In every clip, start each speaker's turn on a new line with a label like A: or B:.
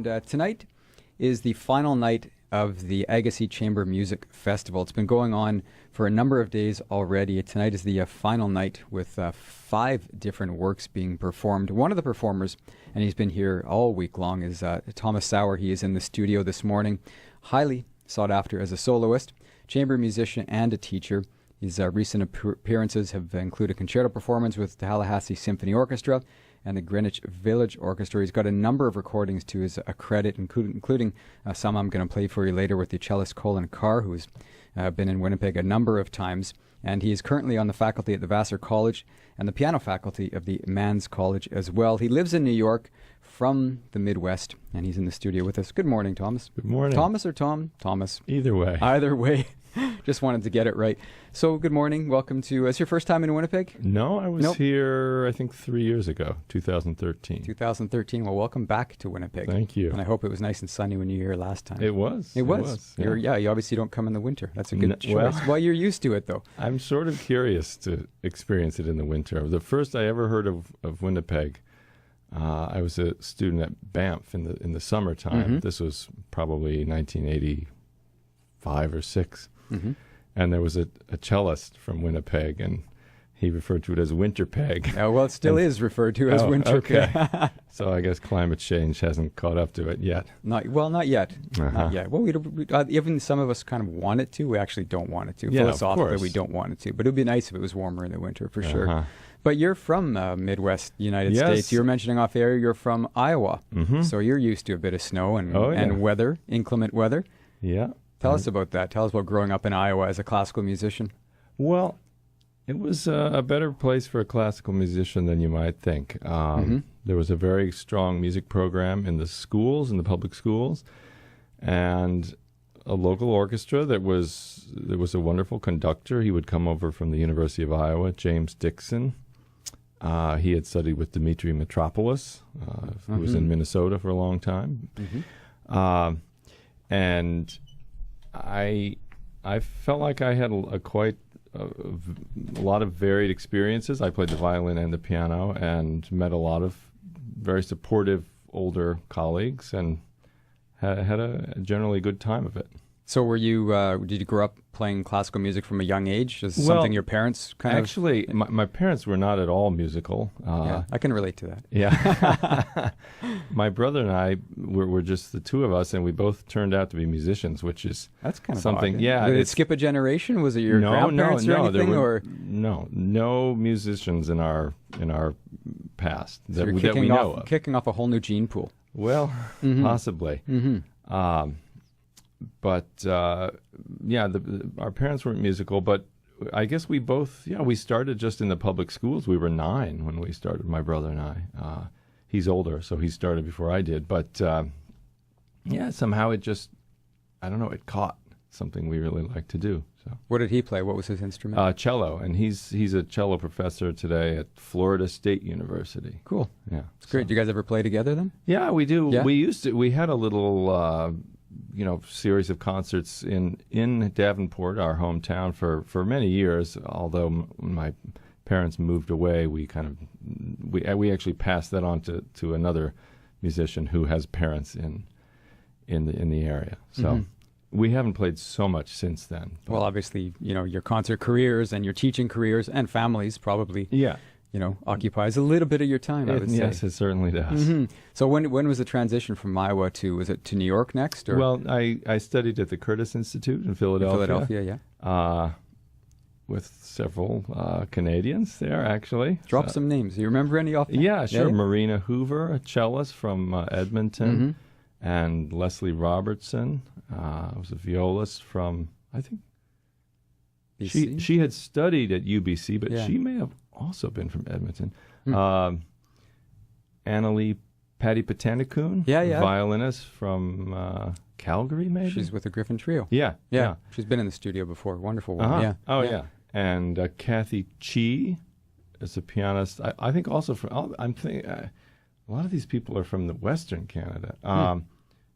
A: And tonight is the final night of the Agassiz Chamber Music Festival. It's been going on for a number of days already. Tonight is the final night with 5 different works being performed. One of the performers, and he's been here all week long, is Thomas Sauer. He is in the studio this morning, highly sought after as a soloist, chamber musician, and a teacher. His recent appearances have included concerto performance with the Tallahassee Symphony Orchestra and the Greenwich Village Orchestra. He's got a number of recordings to his credit, including some I'm going to play for you later with the cellist Colin Carr, who's been in Winnipeg a number of times. And he is currently on the faculty at the Vassar College and the piano faculty of the Manns College as well. He lives in New York from the Midwest, and he's in the studio with us. Good morning, Thomas.
B: Good morning.
A: Thomas or Tom? Thomas.
B: Either way.
A: Either way. Just wanted to get it right. So, good morning. Welcome to... Is your first time in Winnipeg?
B: No, I was here, I think, 3 years ago, 2013.
A: 2013. Well, welcome back to Winnipeg.
B: Thank you.
A: And I hope it was nice and sunny when you were here last time.
B: It was.
A: It was.
B: Yeah.
A: You obviously don't come in the winter. That's a good choice.
B: Well,
A: You're used to it, though.
B: I'm sort of curious to experience it in the winter. The first I ever heard of Winnipeg, I was a student at Banff in the summertime.
A: Mm-hmm.
B: This was probably 1985 or 6.
A: Mm-hmm.
B: And there was a cellist from Winnipeg, and he referred to it as Winterpeg.
A: Oh, well, it still is referred to as Winterpeg.
B: Okay. So I guess climate change hasn't caught up to it yet.
A: Not yet.
B: Uh-huh.
A: Not yet. Well, even some of us kind of want it to. We actually don't want it to.
B: Yeah,
A: Philosophically, we don't want it to. But it would be nice if it was warmer in the winter, for sure.
B: Uh-huh.
A: But you're from Midwest United
B: Yes.
A: States. You were mentioning off air you're from Iowa.
B: Mm-hmm.
A: So you're used to a bit of snow and weather, inclement weather.
B: Yeah.
A: Tell us about that. Tell us about growing up in Iowa as a classical musician.
B: Well, it was a better place for a classical musician than you might think. There was a very strong music program in the schools, in the public schools, and a local orchestra there was a wonderful conductor. He would come over from the University of Iowa, James Dixon. He had studied with Dmitri Mitropoulos, who was in Minnesota for a long time. Mm-hmm. And I felt like I had quite a lot of varied experiences. I played the violin and the piano and met a lot of very supportive older colleagues and had a generally good time of it.
A: So were you, did you grow up playing classical music from a young age? Is this something your parents kind
B: Actually, my parents were not at all musical.
A: Yeah, I can relate to that.
B: Yeah. My brother and I were just the two of us, and we both turned out to be musicians, which is
A: That's kind of
B: something.
A: odd.
B: Yeah.
A: Did it skip a generation? Was it your grandparents or anything?
B: No musicians in our past
A: So
B: that
A: you're
B: we know of.
A: kicking off a whole new gene pool.
B: Well, possibly.
A: Mm-hmm.
B: But our parents weren't musical, but I guess we both, we started just in the public schools. We were 9 when we started, my brother and I. He's older, so he started before I did. But somehow it just, I don't know, it caught something we really like to do. So
A: What did he play? What was his instrument?
B: cello, and he's a cello professor today at Florida State University.
A: Cool.
B: Yeah,
A: It's great. Do you guys ever play together then?
B: Yeah, we do.
A: Yeah?
B: We used to. We had a little, series of concerts in Davenport, our hometown, for many years. Although when my parents moved away, we actually passed that on to another musician who has parents in the area. So we haven't played so much since then.
A: Well, obviously, your concert careers and your teaching careers and families probably.
B: Yeah.
A: Occupies a little bit of your time, I would say.
B: Yes, it certainly does.
A: Mm-hmm. So when was the transition from Iowa was it to New York next? Or?
B: Well, I studied at the Curtis Institute in Philadelphia.
A: Yeah.
B: With several Canadians there, actually.
A: Drop some names. Do you remember any off?
B: Yeah, sure.
A: Yeah?
B: Marina Hoover, a cellist from Edmonton, and Leslie Robertson was a violist from, I think,
A: BC?
B: She had studied at UBC, but
A: Yeah.
B: she may have also been from Edmonton. Annalie Patanakoon, violinist from Calgary, maybe?
A: She's with the Griffin Trio.
B: Yeah.
A: She's been in the studio before. Wonderful woman. Yeah.
B: Oh, yeah. And Kathy Chi is a pianist. I think also from, I'm thinking, a lot of these people are from the Western Canada.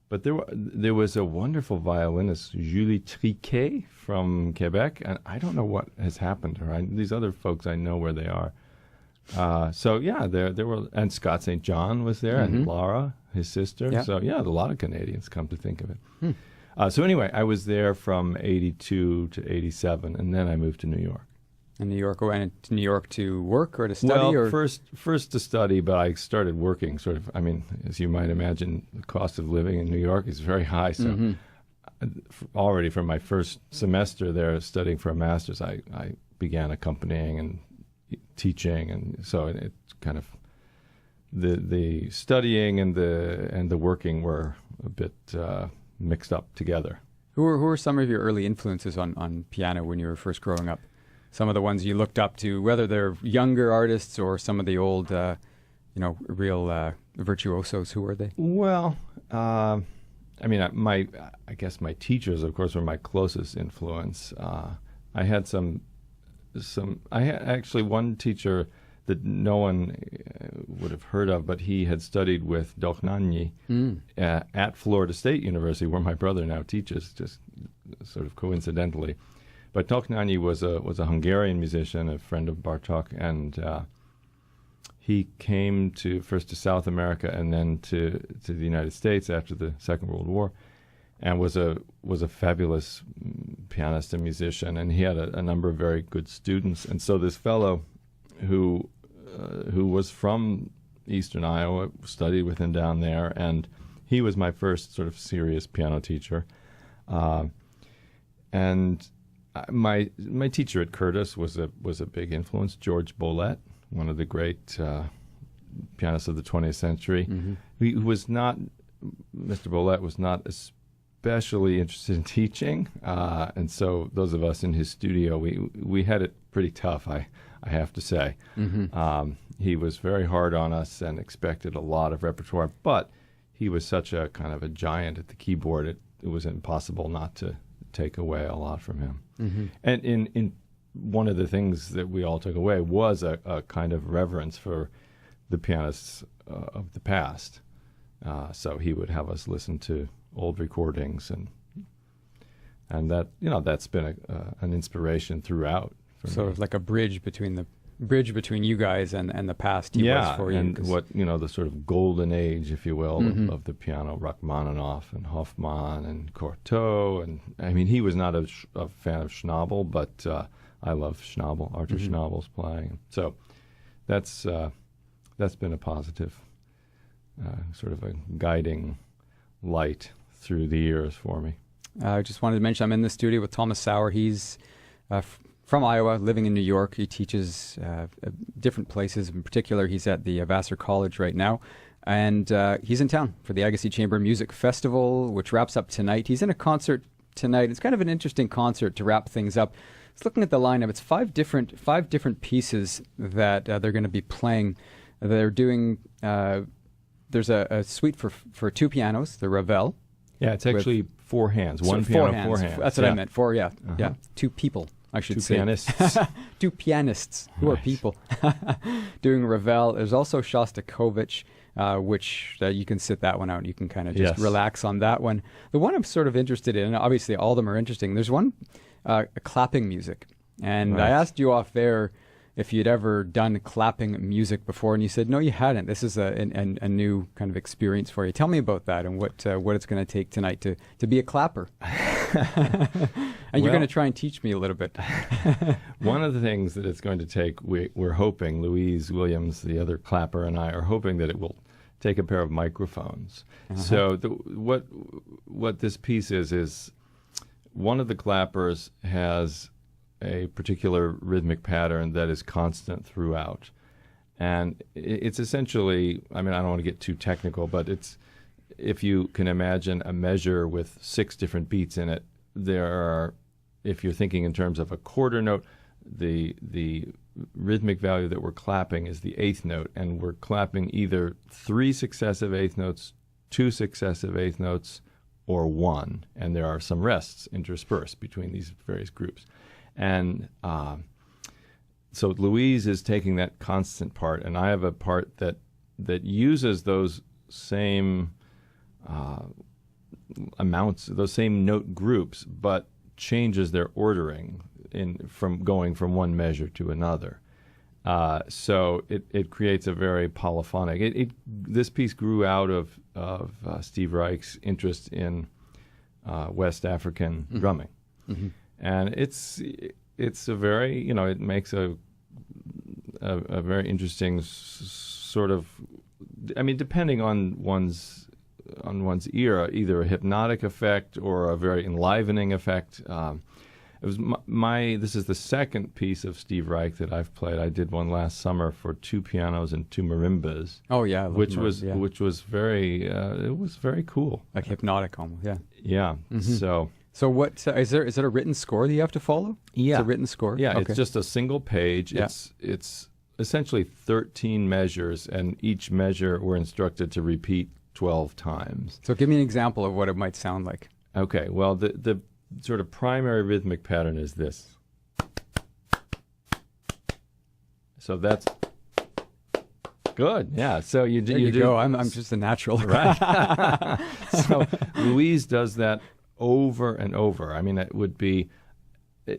B: But there was a wonderful violinist, Julie Triquet from Quebec, and I don't know what has happened to her. These other folks, I know where they are. There were, and Scott St. John was there, and Lara his sister.
A: Yeah.
B: So, yeah, a lot of Canadians, come to think of it. So anyway, I was there from 82 to 87, and then I moved to New York.
A: In New York, went to New York to work or to study?
B: Well,
A: or?
B: first to study, but I started working sort of. I mean, as you might imagine, the cost of living in New York is very high. So already from my first semester there studying for a master's, I began accompanying and teaching, and so it kind of the studying and the working were a bit mixed up together.
A: Who were some of your early influences on piano when you were first growing up? Some of the ones you looked up to, whether they're younger artists or some of the old, real virtuosos. Who were they?
B: Well, I mean, I guess my teachers, of course, were my closest influence. I had I had actually one teacher that no one would have heard of, but he had studied with Dochnányi at Florida State University, where my brother now teaches, just sort of coincidentally. But Dochnányi was a Hungarian musician, a friend of Bartók, and he came first to South America and then to the United States after the Second World War, and was a fabulous pianist and musician, and he had a number of very good students. And so this fellow who was from Eastern Iowa studied with him down there, and he was my first sort of serious piano teacher. And my teacher at Curtis was a big influence, George Bolette, one of the great pianists of the 20th century. He was not, Mr. Bolette was not especially interested in teaching, and so those of us in his studio, we had it pretty tough, I have to say. He was very hard on us and expected a lot of repertoire, but he was such a kind of a giant at the keyboard, it was impossible not to take away a lot from him. And in one of the things that we all took away was a kind of reverence for the pianists of the past. So he would have us listen to old recordings, and that, that's been an inspiration throughout.
A: Sort of like a bridge between you guys and the past. He was for you.
B: And what the sort of golden age, if you will, of the piano, Rachmaninoff and Hofmann and Cortot, and I mean, he was not a fan of Schnabel, but I love Schnabel, Arthur Schnabel's playing. So that's been a positive sort of a guiding light through the years for me.
A: I just wanted to mention I'm in the studio with Thomas Sauer. He's from Iowa, living in New York. He teaches different places. In particular, he's at the Vassar College right now. And he's in town for the Agassiz Chamber Music Festival, which wraps up tonight. He's in a concert tonight. It's kind of an interesting concert to wrap things up. Just looking at the lineup, it's five different pieces that they're going to be playing. They're doing, there's a suite for two pianos, the Ravel.
B: Yeah, it's actually four hands. One piano, four hands.
A: That's what I meant. Four, yeah. Yeah. Two people, I should say.
B: Two pianists.
A: Two pianists who are people doing Ravel. There's also Shostakovich, which you can sit that one out. You can kind of just relax on that one. The one I'm sort of interested in, and obviously all of them are interesting, there's one clapping music. And I asked you off there if you'd ever done clapping music before, and you said, no, you hadn't. This is a new kind of experience for you. Tell me about that and what it's going to take tonight to be a clapper. And you're going to try and teach me a little bit.
B: One of the things that it's going to take, we're hoping, Louise Williams, the other clapper, and I are hoping that it will take a pair of microphones. So what this piece is one of the clappers has a particular rhythmic pattern that is constant throughout. And it's essentially, I mean, I don't want to get too technical, but it's, if you can imagine a measure with 6 different beats in it, there are, if you're thinking in terms of a quarter note, the rhythmic value that we're clapping is the 8th note, and we're clapping either 3 successive 8th notes, 2 successive 8th notes, or 1, and there are some rests interspersed between these various groups. And so Louise is taking that constant part, and I have a part that uses those same amounts, those same note groups, but changes their ordering from going from one measure to another. So it creates a very polyphonic. This piece grew out of Steve Reich's interest in West African drumming, and it's a very it makes a very interesting sort of. I mean, depending on one's ear, either a hypnotic effect or a very enlivening effect. It was this is the second piece of Steve Reich that I've played. I did one last summer for 2 pianos and 2 marimbas.
A: Oh yeah,
B: which was very it was very cool.
A: Like hypnotic almost. Yeah.
B: Yeah.
A: So what is there? Is it a written score that you have to follow?
B: Yeah.
A: It's a written score.
B: Yeah.
A: Okay.
B: It's just a single page.
A: Yeah.
B: It's essentially 13 measures, and each measure we're instructed to repeat 12 times.
A: So give me an example of what it might sound like.
B: Okay. Well, the sort of primary rhythmic pattern is this. So that's good. Yeah. So you do.
A: Go. I'm just a natural.
B: Right. So Louise does that over and over. I mean, it would be.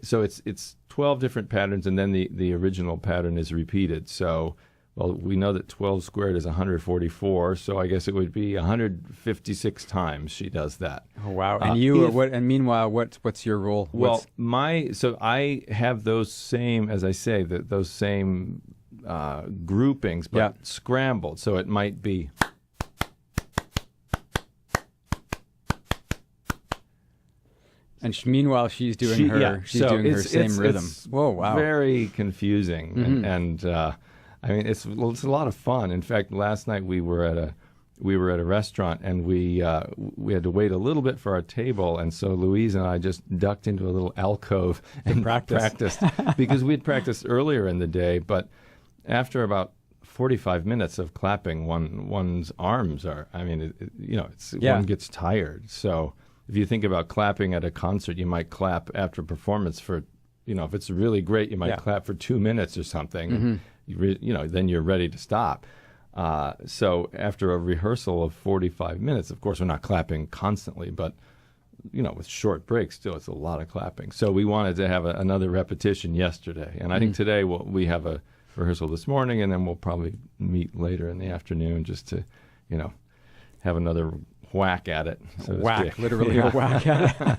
B: So it's 12 different patterns, and then the original pattern is repeated. So, well, we know that 12 squared is 144. So I guess it would be 156 times she does that.
A: Oh wow! And And meanwhile, what's your role?
B: Well, so I have those same, as I say, those same groupings, but scrambled. So it might be.
A: And meanwhile, she's doing her same rhythm. Whoa, wow!
B: Very confusing, and I mean, it's a lot of fun. In fact, last night we were at a restaurant, and we had to wait a little bit for our table, and so Louise and I just ducked into a little alcove and practiced because we had practiced earlier in the day, but after about 45 minutes of clapping, one's arms are. I mean, one gets tired. So if you think about clapping at a concert, you might clap after a performance for, if it's really great, you might clap for 2 minutes or something. Then you're ready to stop. So after a rehearsal of 45 minutes, of course, we're not clapping constantly, but, with short breaks, still, it's a lot of clapping. So we wanted to have another repetition yesterday. And I think today we have a rehearsal this morning, and then we'll probably meet later in the afternoon just to, have another whack at it. So
A: literally a whack at it.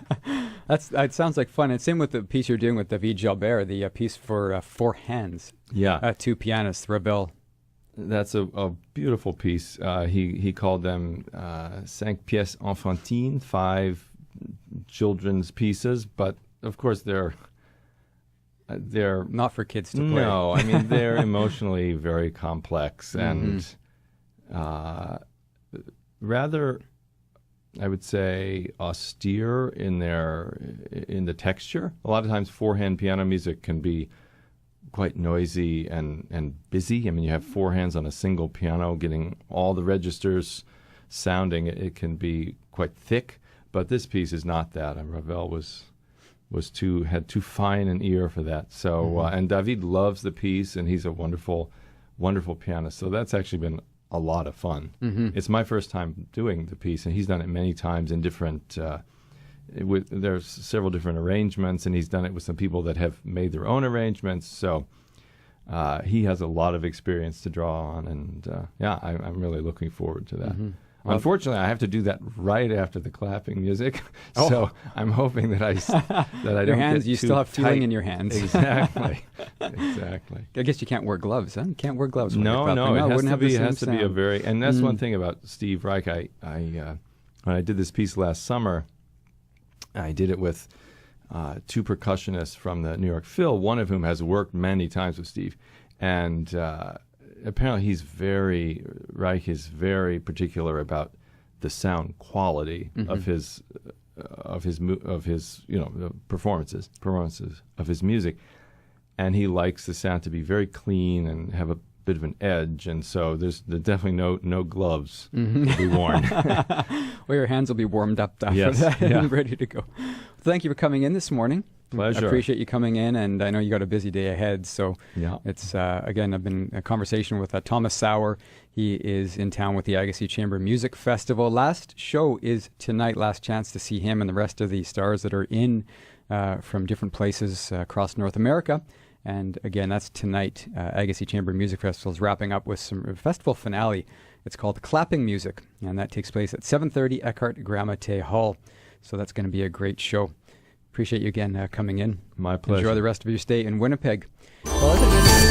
A: It sounds like fun. And same with the piece you're doing with David Jalbert, the piece for 4 hands.
B: Yeah.
A: 2 pianists, Rebelle.
B: That's a beautiful piece. He called them 5 pièces enfantines, 5 children's pieces, but of course they're
A: not for kids to play.
B: No, I mean they're emotionally very complex and rather, I would say, austere in the texture. A lot of times 4-hand piano music can be quite noisy and busy. I mean, you have 4 hands on a single piano, getting all the registers sounding. It can be quite thick, but this piece is not that. And Ravel had too fine an ear for that. So, and David loves the piece, and he's a wonderful, wonderful pianist. So that's actually been a lot of fun. It's my first time doing the piece, and he's done it many times in different. There's several different arrangements, and he's done it with some people that have made their own arrangements. So he has a lot of experience to draw on, and I'm really looking forward to that. Well, unfortunately, I have to do that right after the clapping music, so I'm hoping that I don't
A: your hands.
B: Get
A: you
B: too
A: still have feeling
B: tight.
A: in your hands.
B: Exactly.
A: I guess you can't wear gloves. Huh? You can't wear gloves.
B: No. It has to be a very, and that's one thing about Steve Reich. I when I did this piece last summer, I did it with 2 percussionists from the New York Phil, one of whom has worked many times with Steve, and apparently Reich is very particular about the sound quality of his performances of his music, and he likes the sound to be very clean and have a bit of an edge, and so there's definitely no gloves to be worn.
A: Well, your hands will be warmed up after that and ready to go. Thank you for coming in this morning.
B: Pleasure.
A: I appreciate you coming in, and I know you got a busy day ahead. So it's, again, I've been in a conversation with Thomas Sauer. He is in town with the Agassiz Chamber Music Festival. Last show is tonight, last chance to see him and the rest of the stars that are in from different places across North America. And again, that's tonight. Agassiz Chamber Music Festival is wrapping up with some festival finale. It's called Clapping Music, and that takes place at 7:30 Eckhart Gramate Hall. So that's going to be a great show. Appreciate you again coming in.
B: My pleasure.
A: Enjoy the rest of your stay in Winnipeg. Well,